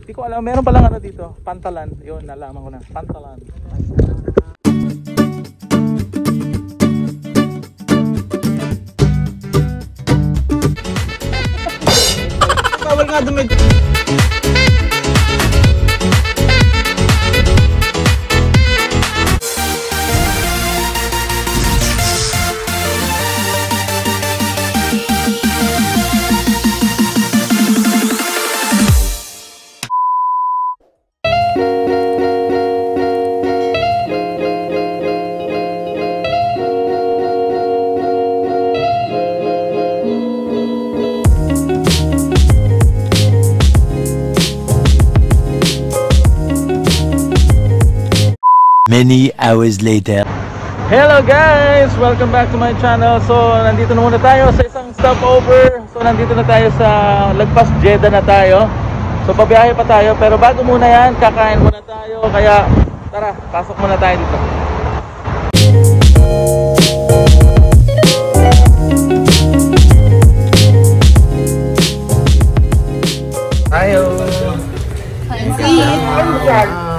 Hindi ko alam, meron palang ano dito, Pantalan. Yun, nalaman ko na, Pantalan. Bawal nga dumid. Many hours later. Hello guys! Welcome back to my channel. So, nandito na muna tayo sa isang stopover. So, nandito na tayo sa Lagpas Jeddah na tayo. So, pabiyahe pa tayo. Pero bago muna yan, kakain muna tayo. Kaya, tara, pasok muna tayo dito. Tayo!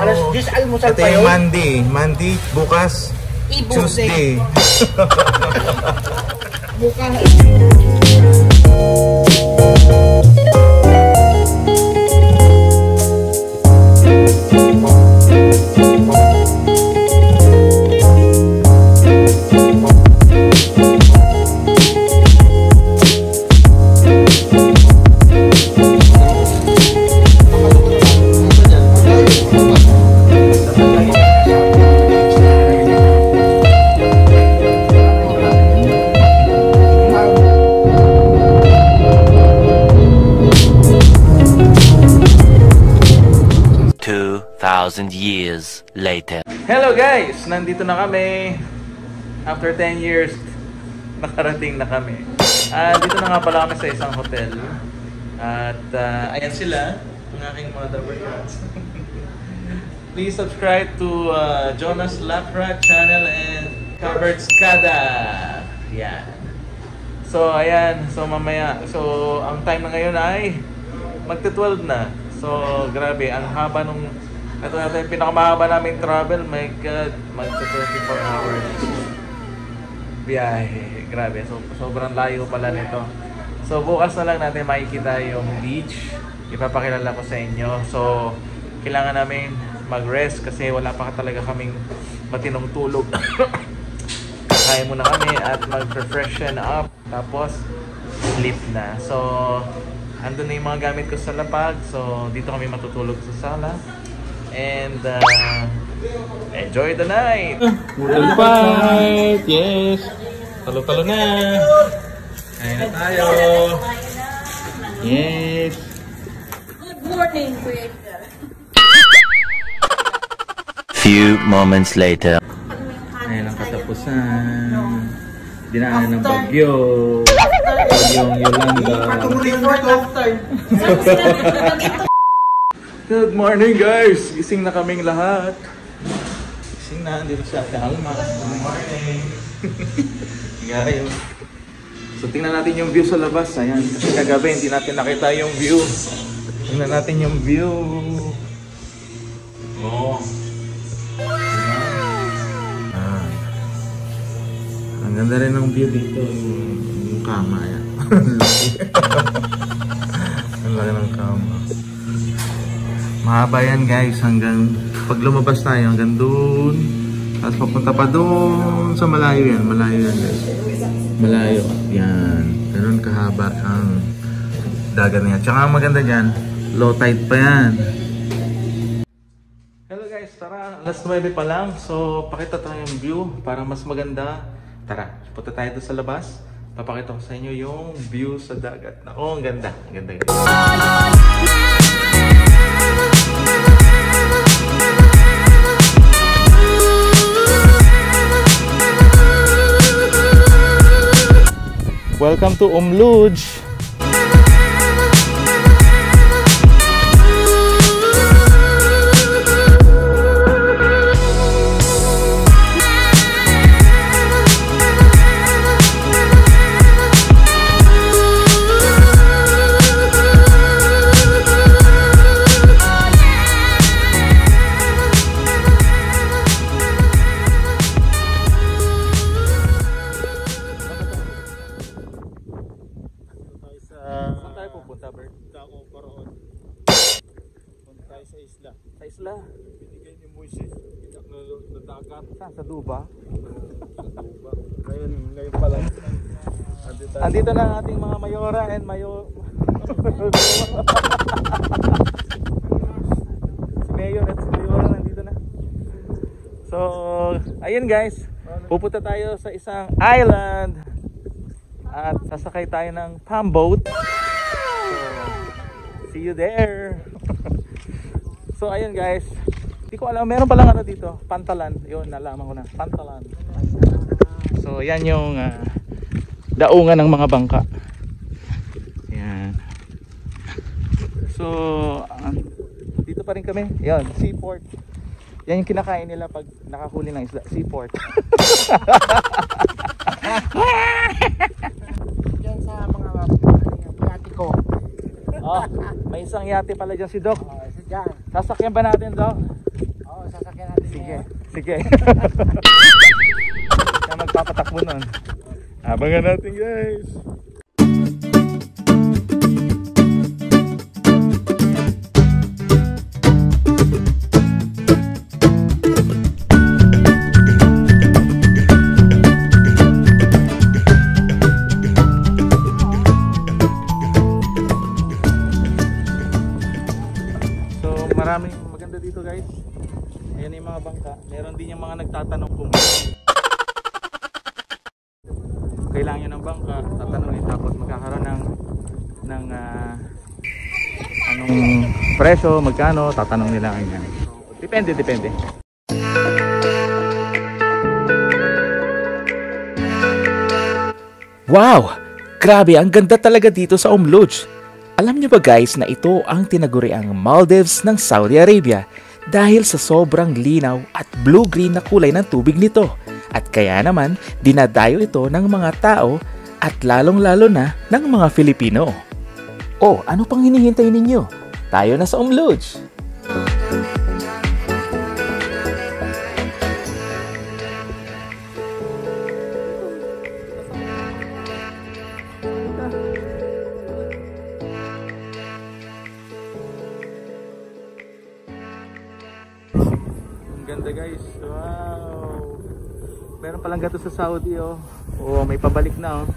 Alas 10 almusal ito pa yung yun. Monday, bukas, Tuesday. Bukas. Years later. Hello guys! Nandito na kami. After 10 years, nakarating na kami. Dito na nga pala kami sa isang hotel. At ayan sila, ang aking mga double cats. Please subscribe to Jonas Lacra channel and Covered Skada. Yan. So ayan, so mamaya. So ang time na ngayon ay magte-12 na. So grabe, ang haba nung ito natin yung pinakamahaba namin travel. My God, magto-24 hours biyahe. Grabe, so sobrang layo pala nito. So bukas na lang natin makikita yung beach. Ipapakilala ko sa inyo. So kailangan namin mag-rest kasi wala pa talaga kaming matinong tulog. Kakain muna kami at mag-refreshen up. Tapos sleep na. So andun na yung mga gamit ko sa lapag. So dito kami matutulog sa sala. And enjoy the night! Noodle fight! Yes! Talo-talo na! Kain na tayo! Yes! Good morning, Creator! Few moments later. Ayan ang katapusan. Dinaanan ng bagyo. Bagyong Yolanda. Good morning guys! Gising na kaming lahat. Gising na, dito siya Alma. Good morning! Ngayon. So tingnan natin yung view sa labas. Ayan, kasi kagabi hindi natin nakita yung view. Tingnan natin yung view. Oh. Ang ganda rin ng view dito. Yung kama yan. Ang laki ng kama. Mahaba yan guys, hanggang pag lumabas tayo hanggang doon. Tapos papunta pa doon sa malayo yan. Malayo yan guys. Malayo. Yan. Ganun kahaba ang dagat na yan. Tsaka ang maganda dyan, low tide pa yan. Hello guys, tara. Alas 9 pa lang. So pakita tayo yung view para mas maganda. Tara, punta tayo doon sa labas. Papakita ko sa inyo yung view sa dagat. Naku, ang ganda. Ang ganda guys. Welcome to Umluj. sa isla. Sa isla. Binigay ni Moises, na dagat. Saan? Sa Duba? Sa Duba. Ngayon pa lang. Andito na ang ating mga mayora and si Mayor at si Mayora nandito na. So, ayun guys, pupunta tayo sa isang island at sasakay tayo ng palm boat. So, see you there. So, ayun guys, hindi ko alam, meron palang ano dito, Pantalan. Yun, nalaman ko na, Pantalan. So, yan yung daungan ng mga bangka. Yan. So, dito pa rin kami. Yan, seaport. Yan yung kinakain nila pag nakahuli ng isla. Seaport. Diyan sa mga yati ko. Oh, may isang yate pala dyan si Doc. Si Jan. Sasakyan ba natin, Doc? Oo, sasakyan natin. Sige, sige. Siya magpapatakbo nun. Abangan natin guys. So maraming maganda dito guys. Ayan yung mga bangka. Meron din yung mga nagtatanong kung kailangan nyo ng bangka, tatanungin, tapos magkakaroon ng anong presyo, magkano, tatanong nila ganyan. Depende. Wow! Grabe, ang ganda talaga dito sa Lodge. Alam niyo ba guys na ito ang tinaguriang Maldives ng Saudi Arabia dahil sa sobrang linaw at blue-green na kulay ng tubig nito. At kaya naman, dinadayo ito ng mga tao at lalong-lalo na ng mga Filipino. O, ano pang hinihintay ninyo? Tayo na sa Lodge. Ang ganda guys. Wow! Meron palang gato sa Saudi oh. Oh, may pabalik na oh.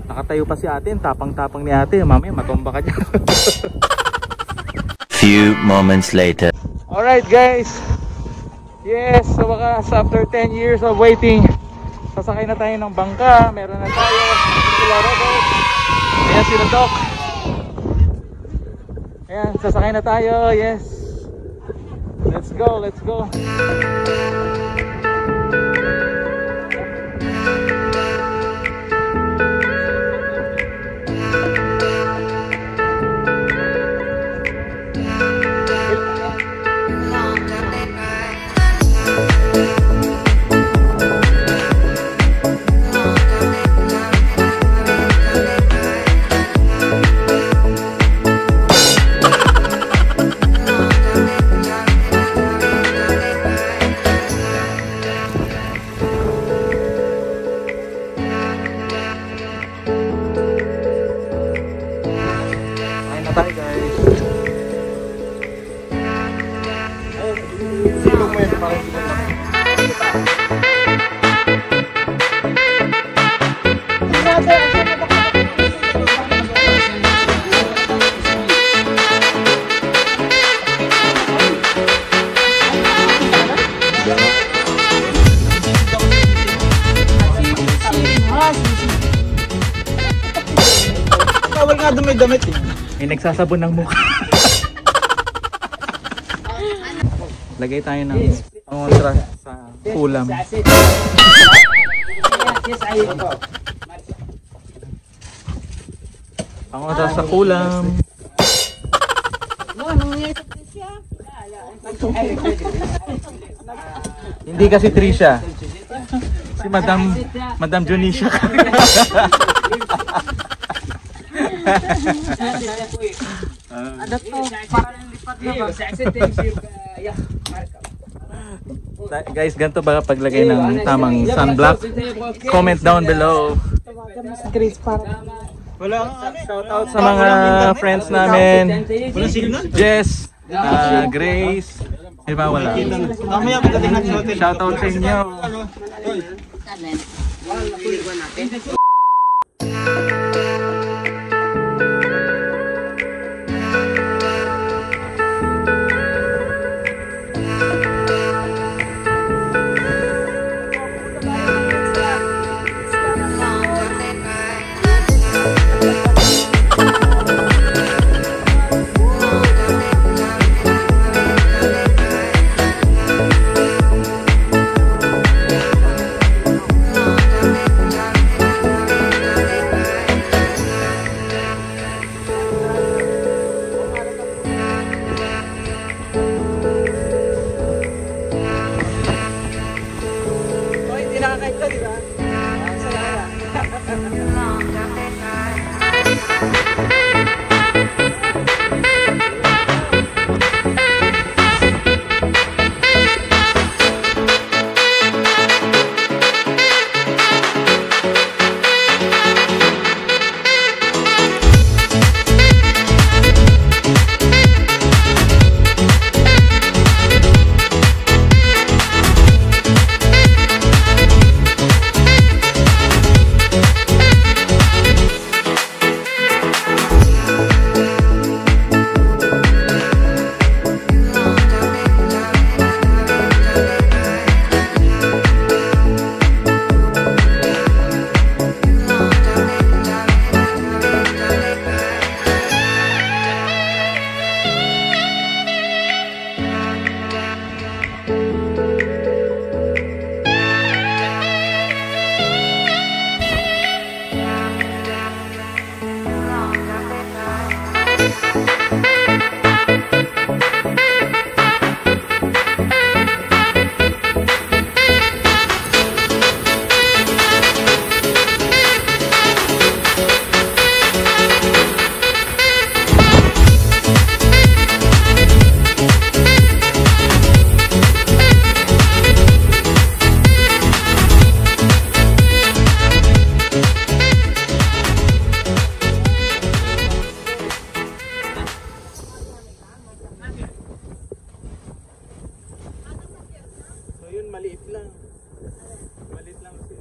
Nakatayo pa si ate, tapang-tapang ni ate. Mamaya matomba ka dyan. Few moments later. Alright guys. Yes, so wakas after 10 years of waiting, sasakay na tayo ng bangka. Meron na tayo sila Robert. Ayan sila Doc. Ayan, sasakay na tayo. Yes. Let's go, let's go. Tayo guys. Silong mo yun para hindi ka Bawal nga dumidamit eh. May nagsasabon ng mukha. Lagay tayo ng kontra sa ulam. Pangontra sa ulam. Hindi kasi Trisha. Si Madam Junisha. Guys, ganito ba paglagay ng tamang sunblock? Comment down below. Wala Shout out sa mga friends namin. Jess, Grace. Iba wala. Mamaya pagdating natin sa hotel. Shout out sa inyo. Maliit lang. Maliit lang siya.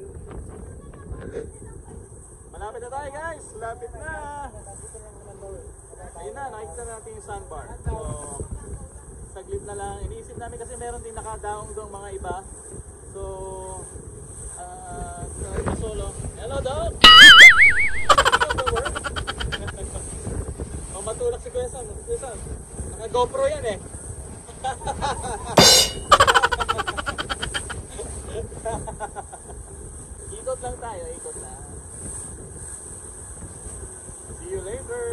Malapit na tayo guys. Malapit na. Ayun na, nakikita natin yung sandbar. So, saglit na lang. Iniisip namin kasi meron din nakadaong doong mga iba. So, solo. Hello, Doc! Oh, matulak si Kuya Sam. Kuya Sam. Naka-GoPro yan eh. Ikot lang tayo, ikot lang. See you later.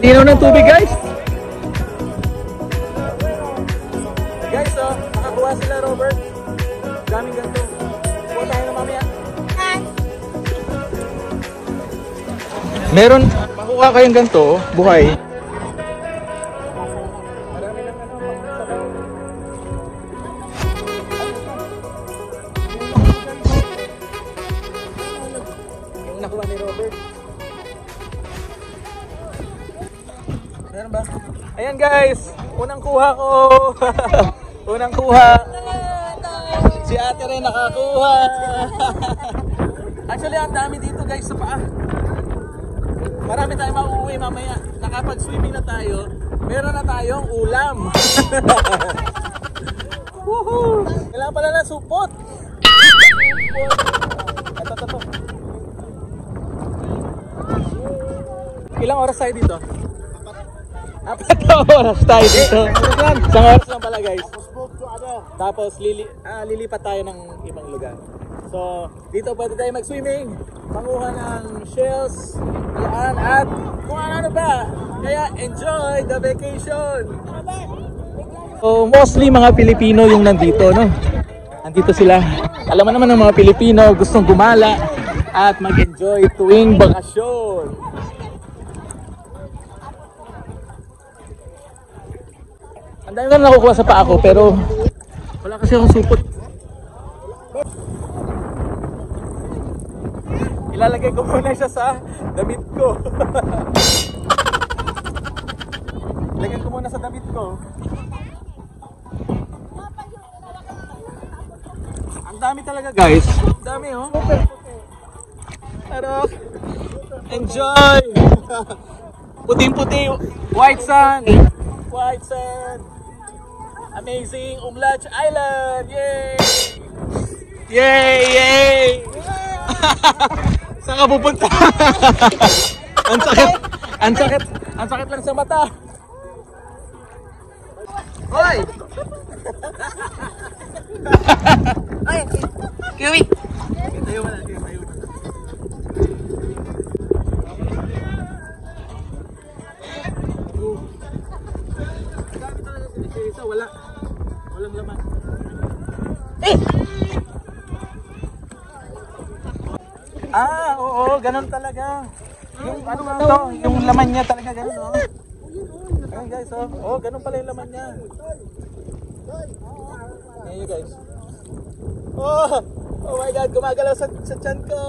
Linaw ng tubig, guys. Guys, oh, nakakuha sila, Robert. Daming ganito. Kuha tayo na mamaya. Meron, makuha kayong ganito, buhay. Marami ng ano, pang-sabaw. Yung nakuha ni Robert. Meron ba? Ayan guys, unang kuha ko. Unang kuha. Si ate rin nakakuha. Actually, ang dami dito guys sa paa. Marami tayong mauuwi mamaya. Nakapag-swimming na tayo. Meron na tayong ulam. Woohoo! Kailangan pala ng supot. Ito. Ilang oras tayo dito? 4 oras tayo dito. Isang oras lang pala guys. Tapos lilipat tayo ng ibang lugar. So dito pwede tayo mag-swimming, manguha ng shells, yan, at kung ano ba. Kaya enjoy the vacation. So mostly mga Pilipino yung nandito, no? Nandito sila. Alam mo naman ng mga Pilipino gustong gumala at mag-enjoy tuwing bakasyon. Ang dami na nakukuha sa paa ko pero wala kasi akong supot. Ilalagay ko muna siya sa damit ko. Lagyan ko muna sa damit ko. Ang dami talaga guys. Ang dami oh. Pero enjoy. Puting-puti. White sand. White sand. Amazing Umlach Island. Yay! Yay! Saan ka pupunta? Ang sakit lang sa mata. Hoy! Ay! Kiwi! Tayo mo na. Isa walang laman. Oo, ganun talaga. Yung ano nga to, yung laman niya talaga ganun, oh. Ayan guys, oh. Oh, ganun pala yung laman niya. Ayan guys. Oh my god, gumagalaw sa tiyan ko.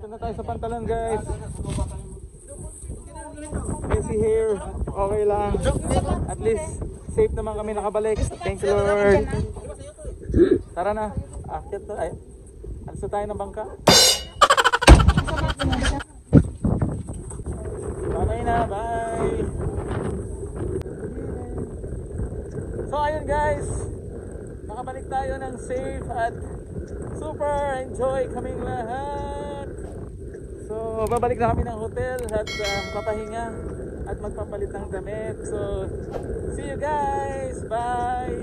na tayo sa pantalon guys. Messy hair. Okay lang. At least safe naman kami nakabalik. Thank you Lord. Tara na. Akit na. Ay, alis na tayo ng bangka. Bye na. Bye. So ayun guys. Nakabalik tayo ng safe at super enjoy kaming lahat. So babalik na kami ng hotel at papahinga at magpapalit ng damit. So see you guys. Bye.